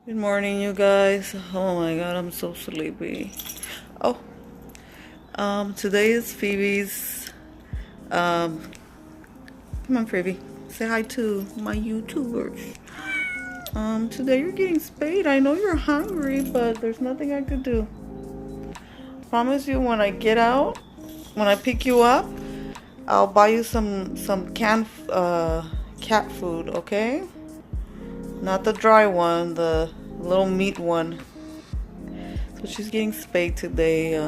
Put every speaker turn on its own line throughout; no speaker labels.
Good morning, you guys. Oh my god, I'm so sleepy. Oh, today is Phoebe's. Come on, Phoebe. Say hi to my YouTubers. Today you're getting spayed. I know you're hungry, but there's nothing I could do. Promise you, when I get out, when I pick you up, I'll buy you some canned cat food, okay? Not the dry one, the little meat one. So she's getting spayed today.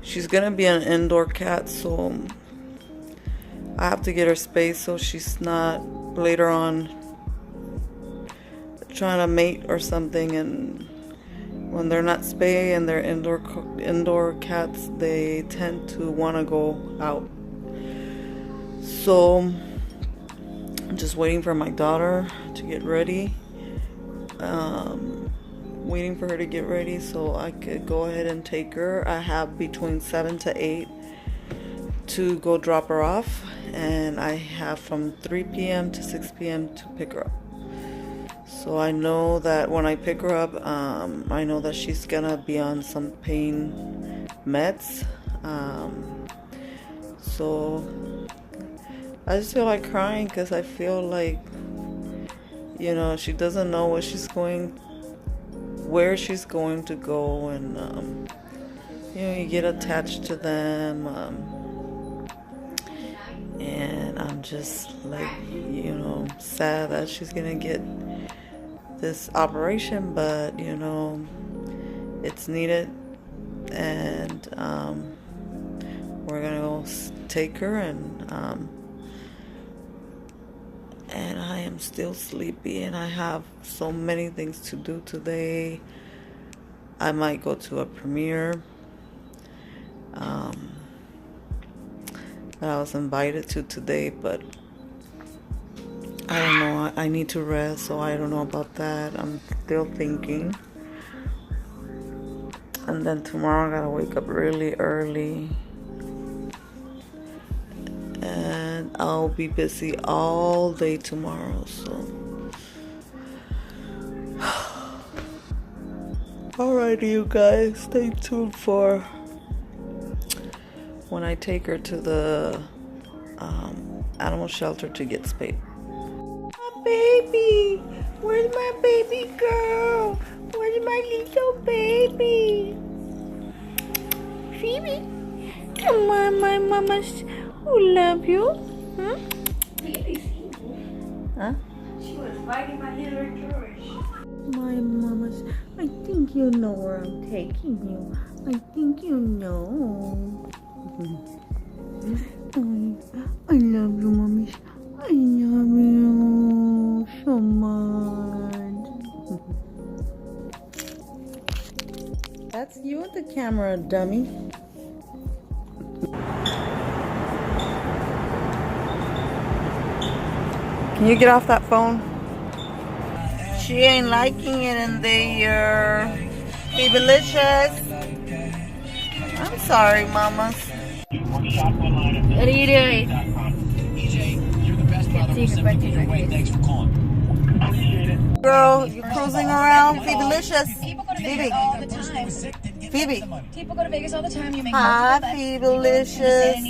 She's gonna be an indoor cat, so I have to get her spayed so she's not later on trying to mate or something. And when they're not spayed and they're indoor cats, they tend to want to go out. So I'm just waiting for my daughter to get ready. Waiting for her to get ready so I could go ahead and take her. I have between 7 to 8 to go drop her off, and I have from 3 p.m. to 6 p.m. to pick her up. So I know that when I pick her up, I know that she's gonna be on some pain meds. So I just feel like crying because I feel like, she doesn't know where she's going to go, and you get attached to them, and I'm just like, sad that she's gonna get this operation, but it's needed, and we're gonna go take her, and I am still sleepy, and I have so many things to do today. I might go to a premiere that I was invited to today, but I don't know. I need to rest, so I don't know about that. I'm still thinking. And then tomorrow I gotta wake up really early, and I'll be busy all day tomorrow, so alrighty, you guys, stay tuned for when I take her to the animal shelter to get spayed. My baby, where's my baby girl? Where's my little baby? Phoebe, come on, my mamas who love you. Huh?
She was fighting my little George.
My mamas, I think you know where I'm taking you. I think you know. I love you, mommy. I love you so much. That's you at the camera, dummy. Can you get off that phone? She ain't liking it in there. Phoebe-licious. I'm sorry, mamas.
What are you doing?
Thanks for calling.
Girl, you cruising around? Phoebe-licious.
People go to
Phoebe.
Vegas all the time.
Phoebe.
People go to Vegas all the time. You make
Hi,
multiple bets.
Phoebe-licious.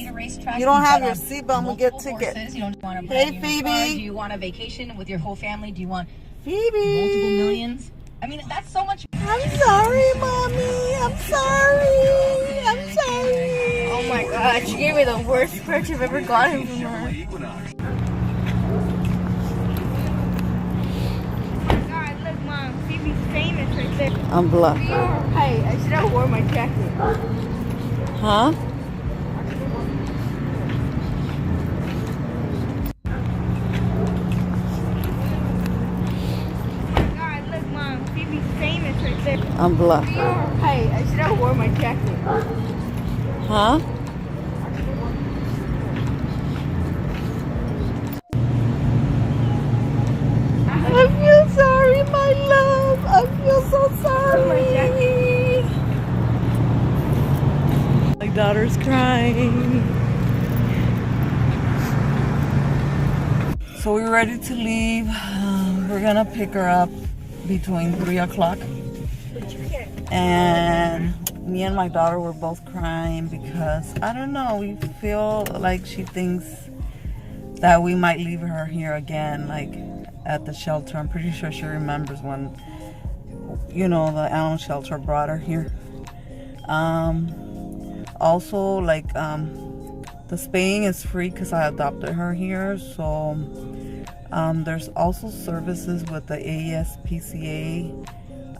You don't have your seatbelt. I'm going to get tickets.
You don't want a
Hey,
brand new
Phoebe.
car. Do you want a vacation with your whole family? Do you want
Phoebe.
multiple millions? I mean, that's so much.
I'm sorry, mommy. I'm sorry. I'm sorry.
Oh my god, she gave me the worst perch I've ever gotten from her. God, look, Mom. Phoebe's famous right there.
I'm bluff.
Hey, I should have worn my jacket.
Huh?
God, look, Mom. Phoebe's famous right there.
I'm bluff.
Hey, I should have worn my jacket.
Huh? I feel sorry, my love. I feel so sorry. My daughter's crying. So we're ready to leave. we're gonna pick her up between 3 o'clock. And me and my daughter were both crying because, I don't know, we feel like she thinks that we might leave her here again, like at the shelter. I'm pretty sure she remembers when, you know, the animal shelter brought her here. Also, like, the spaying is free because I adopted her here. So there's also services with the ASPCA.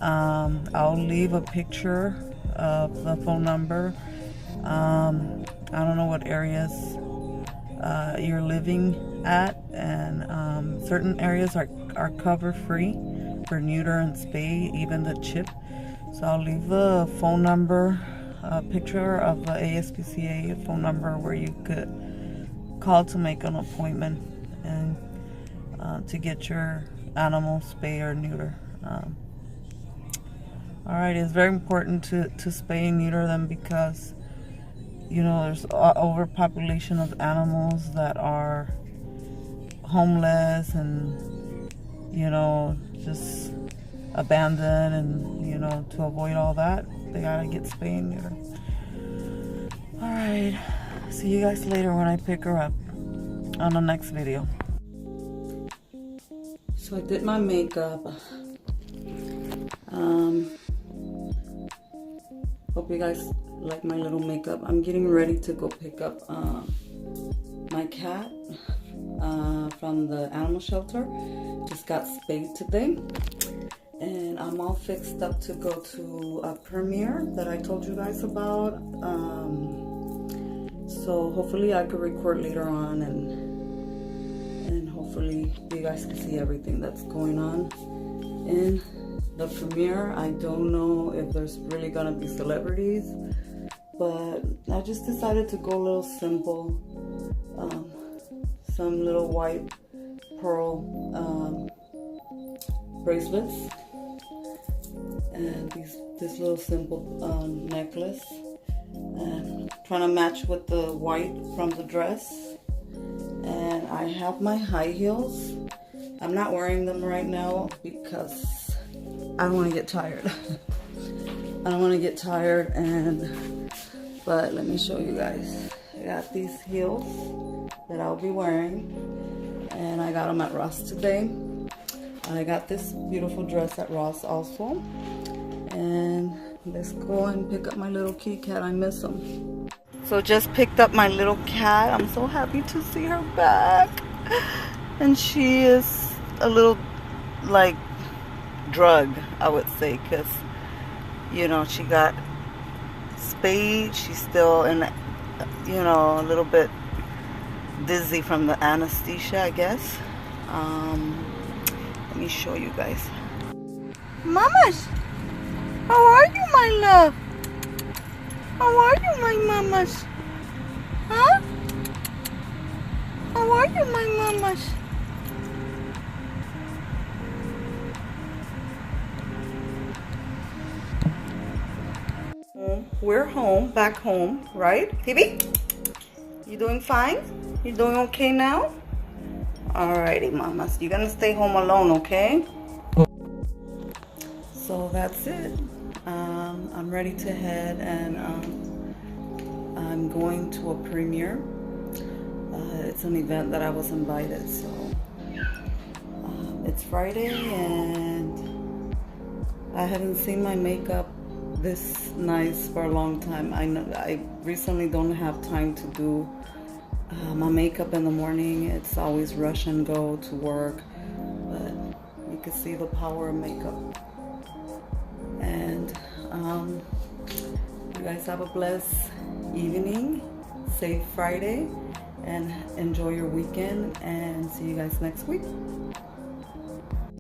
I'll leave a picture of the phone number. I don't know what areas you're living at, and certain areas are cover free for neuter and spay, even the chip. So I'll leave the phone number, a picture of the ASPCA phone number where you could call to make an appointment and to get your animal spay or neuter. Alright, it's very important to spay and neuter them because, you know, there's overpopulation of animals that are homeless and, you know, just abandoned, and, you know, to avoid all that, they gotta get spayed and neutered. Alright, see you guys later when I pick her up on the next video. So I did my makeup. Hope you guys like my little makeup. I'm getting ready to go pick up my cat from the animal shelter. Just got spayed today. And I'm all fixed up to go to a premiere that I told you guys about. So hopefully I could record later on, and hopefully you guys can see everything that's going on in the premiere. I don't know if there's really gonna be celebrities, but I just decided to go a little simple. Some little white pearl bracelets, and this little simple necklace, and trying to match with the white from the dress. And I have my high heels. I'm not wearing them right now because I don't want to get tired. I don't want to get tired, but let me show you guys. I got these heels that I'll be wearing, and I got them at Ross today. I got this beautiful dress at Ross also. And let's go and pick up my little kitty cat. I miss him. So just picked up my little cat. I'm so happy to see her back. And she is a little, like, drug, I would say, because, you know, she got spayed. She's still in, you know, a little bit dizzy from the anesthesia, I guess. Let me show you guys. Mamas, how are you, my love? How are you, my mamas? Huh? How are you, my mamas? We're home, back home, right? Phoebe? You doing fine? You doing okay now? Alrighty, mamas. You're gonna stay home alone, okay? So that's it. I'm ready to head, and I'm going to a premiere. It's an event that I was invited, so it's Friday, and I haven't seen my makeup this nice for a long time. I recently don't have time to do my makeup in the morning. It's always rush and go to work, but you can see the power of makeup. And you guys have a blessed evening, safe Friday, and enjoy your weekend, and see you guys next week.